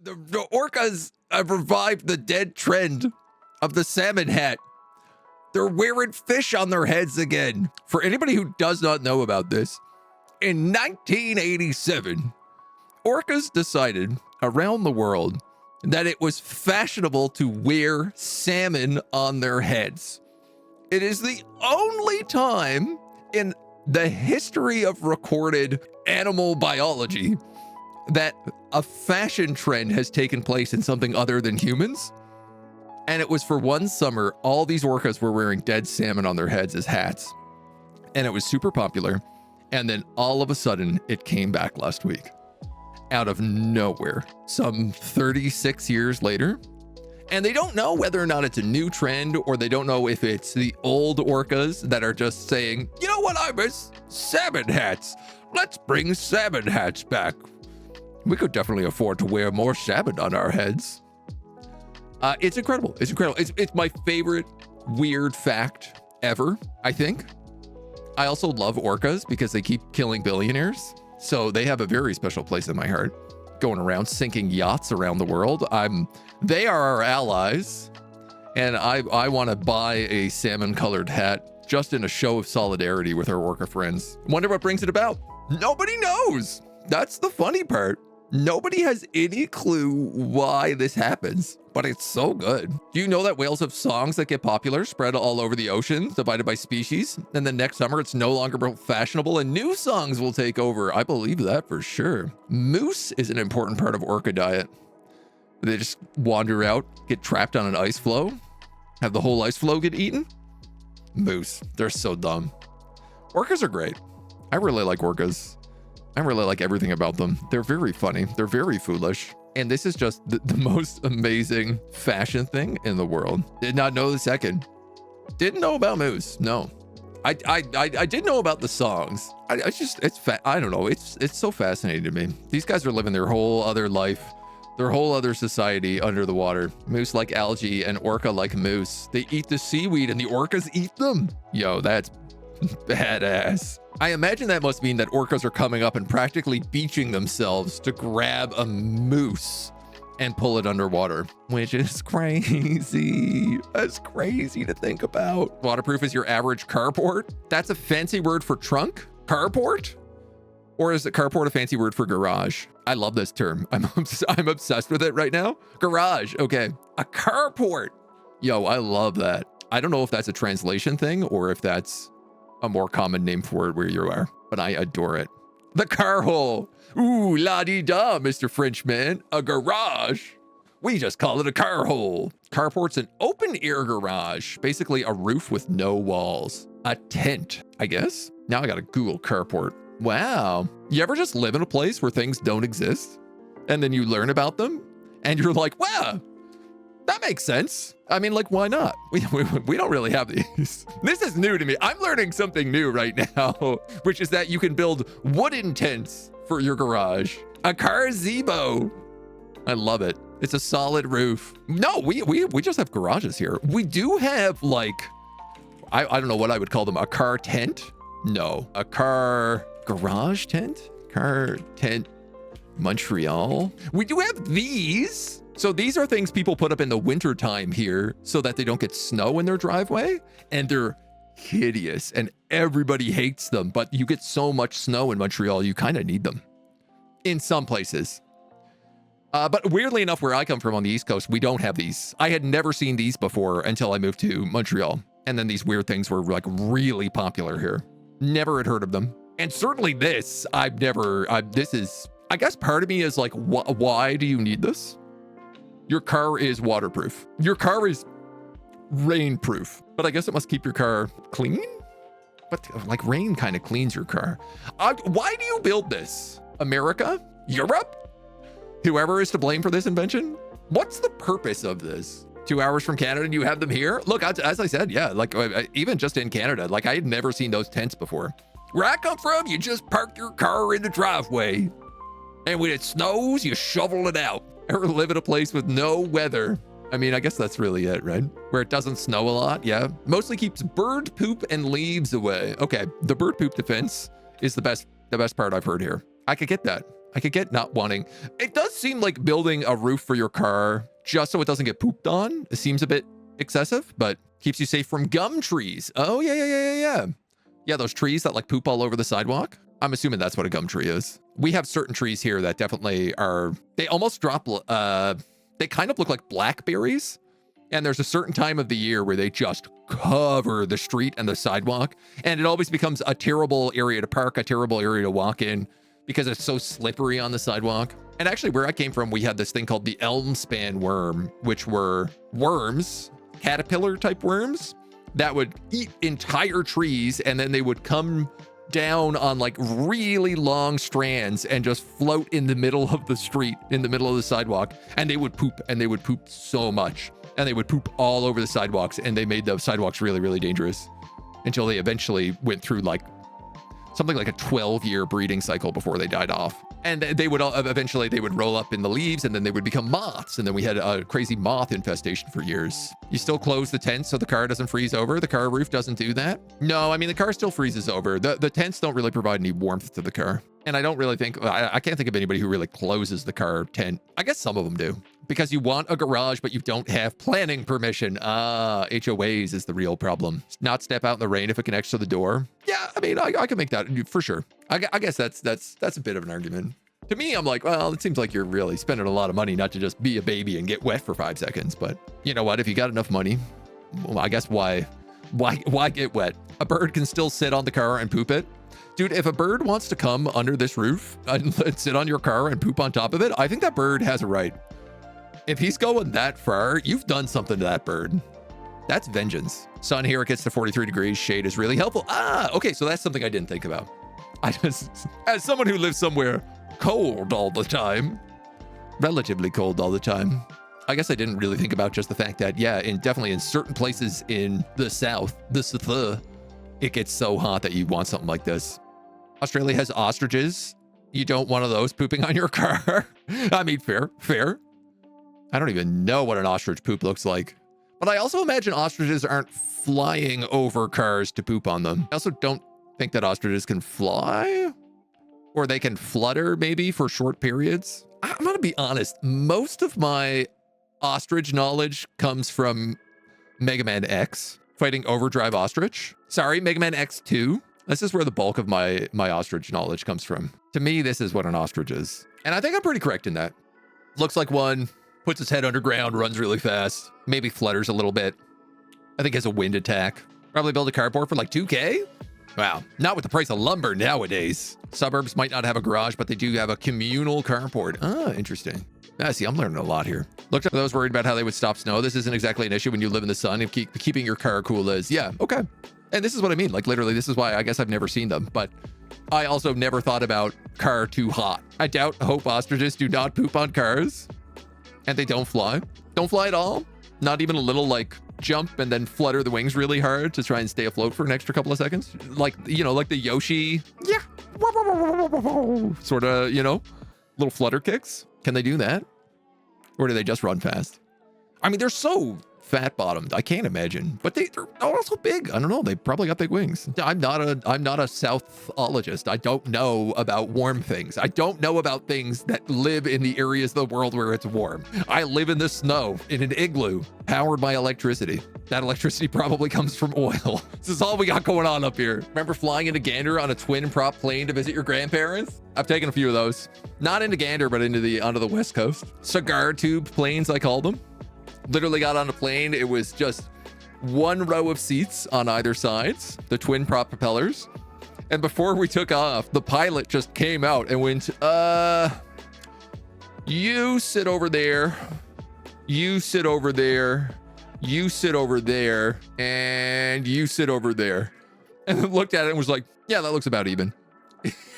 The orcas have revived the dead trend of the salmon hat. They're wearing fish on their heads again. For anybody who does not know about this, in 1987, orcas decided around the world that it was fashionable to wear salmon on their heads. It is the only time in the history of recorded animal biology that a fashion trend has taken place in something other than humans. And it was for one summer, all these orcas were wearing dead salmon on their heads as hats. And it was super popular. And then all of a sudden, it came back last week. Out of nowhere. Some 36 years later. And they don't know whether or not it's a new trend, or they don't know if it's the old orcas that are just saying, you know what I miss? Salmon hats. Let's bring salmon hats back. We could definitely afford to wear more salmon on our heads. It's incredible. It's incredible. It's my favorite weird fact ever, I think. I also love orcas because they keep killing billionaires. So they have a very special place in my heart. Going around sinking yachts around the world. They are our allies. And I want to buy a salmon colored hat just in a show of solidarity with our orca friends. Wonder what brings it about. Nobody knows. That's the funny part. Nobody has any clue why this happens, but it's so good. Do you know that whales have songs that get popular, spread all over the ocean, divided by species? And then next summer, it's no longer fashionable and new songs will take over. I believe that for sure. Moose is an important part of orca diet. They just wander out, get trapped on an ice floe, have the whole ice floe get eaten. Moose, they're so dumb. Orcas are great. I really like orcas. I really like everything about them. They're very funny. They're very foolish. And this is just the most amazing fashion thing in the world. Did not know the second. Didn't know about moose. No. I did know about the songs. I don't know. It's so fascinating to me. These guys are living their whole other life, their whole other society under the water. Moose like algae and orca like moose. They eat the seaweed and the orcas eat them. Yo, that's badass. I imagine that must mean that orcas are coming up and practically beaching themselves to grab a moose and pull it underwater, which is crazy. That's crazy to think about. Waterproof is your average carport. That's a fancy word for trunk? Carport? Or is it carport a fancy word for garage? I love this term. I'm obsessed with it right now. Garage. Okay. A carport. Yo, I love that. I don't know if that's a translation thing or if that's a more common name for it where you are, but I adore it. The car hole. Ooh, la-di-da, Mr. Frenchman. A garage. We just call it a car hole. Carport's an open air garage, basically a roof with no walls. A tent, I guess. Now I gotta Google carport. Wow. You ever just live in a place where things don't exist? And then you learn about them and you're like, wow, that makes sense. I mean, like, why not? We don't really have these. This is new to me. I'm learning something new right now, which is that you can build wooden tents for your garage. A gazebo. I love it. It's a solid roof. No, we just have garages here. We do have like, I don't know what I would call them. A car tent? No, a car garage tent? Car tent Montreal. We do have these. So these are things people put up in the wintertime here so that they don't get snow in their driveway. And they're hideous and everybody hates them. But you get so much snow in Montreal, you kind of need them in some places. But weirdly enough, where I come from on the East Coast, we don't have these. I had never seen these before until I moved to Montreal. And then these weird things were like really popular here. Never had heard of them. And certainly this, I guess part of me is like, why do you need this? Your car is waterproof. Your car is rainproof, but I guess it must keep your car clean? But like rain kind of cleans your car. Why do you build this? America? Europe? Whoever is to blame for this invention? What's the purpose of this? 2 hours from Canada and you have them here? Look, as I said, yeah, like even just in Canada, like I had never seen those tents before. Where I come from, you just park your car in the driveway. And when it snows, you shovel it out. Or live in a place with no weather. I mean, I guess that's really it, right? Where it doesn't snow a lot, yeah. Mostly keeps bird poop and leaves away. Okay, the bird poop defense is the best part I've heard here. I could get that. I could get not wanting. It does seem like building a roof for your car just so it doesn't get pooped on. It seems a bit excessive, but keeps you safe from gum trees. Oh, yeah. Yeah, those trees that like poop all over the sidewalk. I'm assuming that's what a gum tree is. We have certain trees here that definitely are, they almost drop, they kind of look like blackberries. And there's a certain time of the year where they just cover the street and the sidewalk. And it always becomes a terrible area to park, a terrible area to walk in because it's so slippery on the sidewalk. And actually where I came from, we had this thing called the elm span worm, which were worms, caterpillar type worms that would eat entire trees. And then they would come down on like really long strands and just float in the middle of the street, in the middle of the sidewalk. And they would poop, and they would poop so much. And they would poop all over the sidewalks, and they made the sidewalks really, really dangerous until they eventually went through like something like a 12-year breeding cycle before they died off. And they would eventually they would roll up in the leaves, and then they would become moths. And then we had a crazy moth infestation for years. You still close the tent so the car doesn't freeze over. The car roof doesn't do that. No, I mean, the car still freezes over. The tents don't really provide any warmth to the car. And I don't really think, I can't think of anybody who really closes the car tent. I guess some of them do. Because you want a garage, but you don't have planning permission. HOAs is the real problem. Not step out in the rain if it connects to the door. Yeah, I mean, I can make that for sure. I guess that's a bit of an argument. To me, I'm like, well, it seems like you're really spending a lot of money not to just be a baby and get wet for 5 seconds. But you know what? If you got enough money, well, I guess why get wet? A bird can still sit on the car and poop it. Dude, if a bird wants to come under this roof and sit on your car and poop on top of it, I think that bird has a right. If he's going that far, you've done something to that bird. That's vengeance. Sun here, it gets to 43 degrees. Shade is really helpful. Okay, so that's something I didn't think about. I just, as someone who lives somewhere cold all the time, relatively cold all the time, I guess I didn't really think about just the fact that, yeah, definitely in certain places in the South, it gets so hot that you want something like this. Australia has ostriches. You don't want one of those pooping on your car. I mean, fair. I don't even know what an ostrich poop looks like. But I also imagine ostriches aren't flying over cars to poop on them. I also don't think that ostriches can fly. Or they can flutter maybe for short periods. I'm going to be honest. Most of my ostrich knowledge comes from Mega Man X, fighting Overdrive Ostrich. Sorry, Mega Man X2. This is where the bulk of my ostrich knowledge comes from. To me, this is what an ostrich is. And I think I'm pretty correct in that. Looks like one, puts its head underground, runs really fast, maybe flutters a little bit. I think has a wind attack. Probably build a carport for like 2K? Wow, not with the price of lumber nowadays. Suburbs might not have a garage, but they do have a communal carport. Interesting. See, I'm learning a lot here. Looked up for those worried about how they would stop snow. This isn't exactly an issue when you live in the sun. If keeping your car cool is. Yeah, okay. And this is what I mean. Like literally, this is why I guess I've never seen them. But I also never thought about car too hot. I hope ostriches do not poop on cars. And they don't fly. Don't fly at all. Not even a little like jump and then flutter the wings really hard to try and stay afloat for an extra couple of seconds. Like, you know, like the Yoshi. Yeah. Sort of, you know, little flutter kicks. Can they do that? Or do they just run fast? I mean, they're so fat bottomed. I can't imagine, but they're also big. I don't know. They probably got big wings. I'm not a southologist. I don't know about warm things. I don't know about things that live in the areas of the world where it's warm. I live in the snow in an igloo powered by electricity. That electricity probably comes from oil. This is all we got going on up here. Remember flying into Gander on a twin prop plane to visit your grandparents? I've taken a few of those. Not into Gander, but onto the West Coast. Cigar tube planes, I call them. Literally got on a plane. It was just one row of seats on either sides, the twin prop propellers. And before we took off, the pilot just came out and went, you sit over there, you sit over there, you sit over there, and you sit over there. And then looked at it and was like, yeah, that looks about even.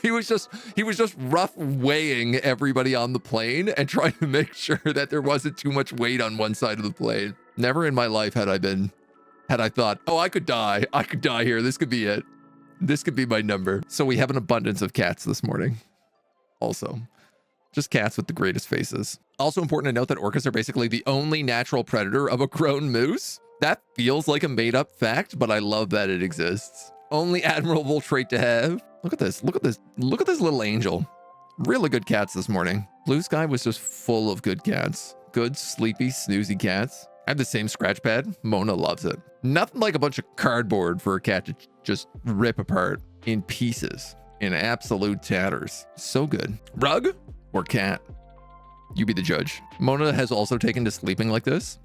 He was just rough weighing everybody on the plane and trying to make sure that there wasn't too much weight on one side of the plane. Never in my life had I thought, oh, I could die here. This could be it. This could be my number. So we have an abundance of cats this morning. Also, just cats with the greatest faces. Also important to note that orcas are basically the only natural predator of a grown moose. That feels like a made up fact, but I love that it exists. Only admirable trait to have. Look at this. Look at this. Look at this little angel. Really good cats this morning. Blue sky was just full of good cats. Good, sleepy, snoozy cats. I have the same scratch pad. Mona loves it. Nothing like a bunch of cardboard for a cat to just rip apart in pieces, in absolute tatters. So good. Rug or cat? You be the judge. Mona has also taken to sleeping like this.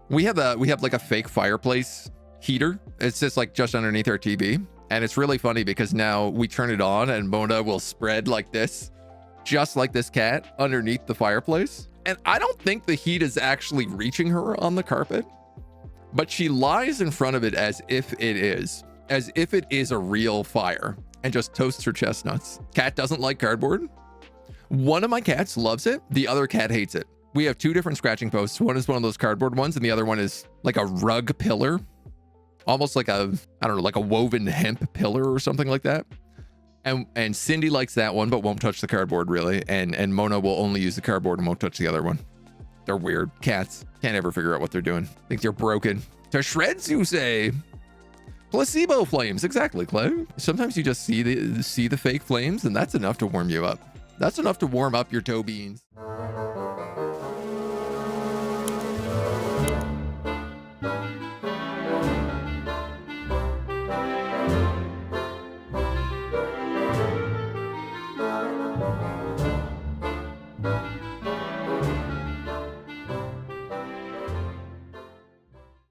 We have like a fake fireplace heater. It's just like just underneath our TV. And it's really funny because now we turn it on and Mona will spread like this, just like this cat underneath the fireplace. And I don't think the heat is actually reaching her on the carpet, but she lies in front of it as if it is a real fire, and just toasts her chestnuts. Cat doesn't like cardboard. One of my cats loves it. The other cat hates it. We have two different scratching posts. One is one of those cardboard ones, and the other one is like a rug pillar, almost like a, I don't know, like a woven hemp pillar or something like that. And Cindy likes that one, but won't touch the cardboard really. And Mona will only use the cardboard and won't touch the other one. They're weird. Cats can't ever figure out what they're doing. Think they're broken. To shreds, you say? Placebo flames. Exactly, Clay. Sometimes you just see the fake flames, and that's enough to warm you up. That's enough to warm up your toe beans.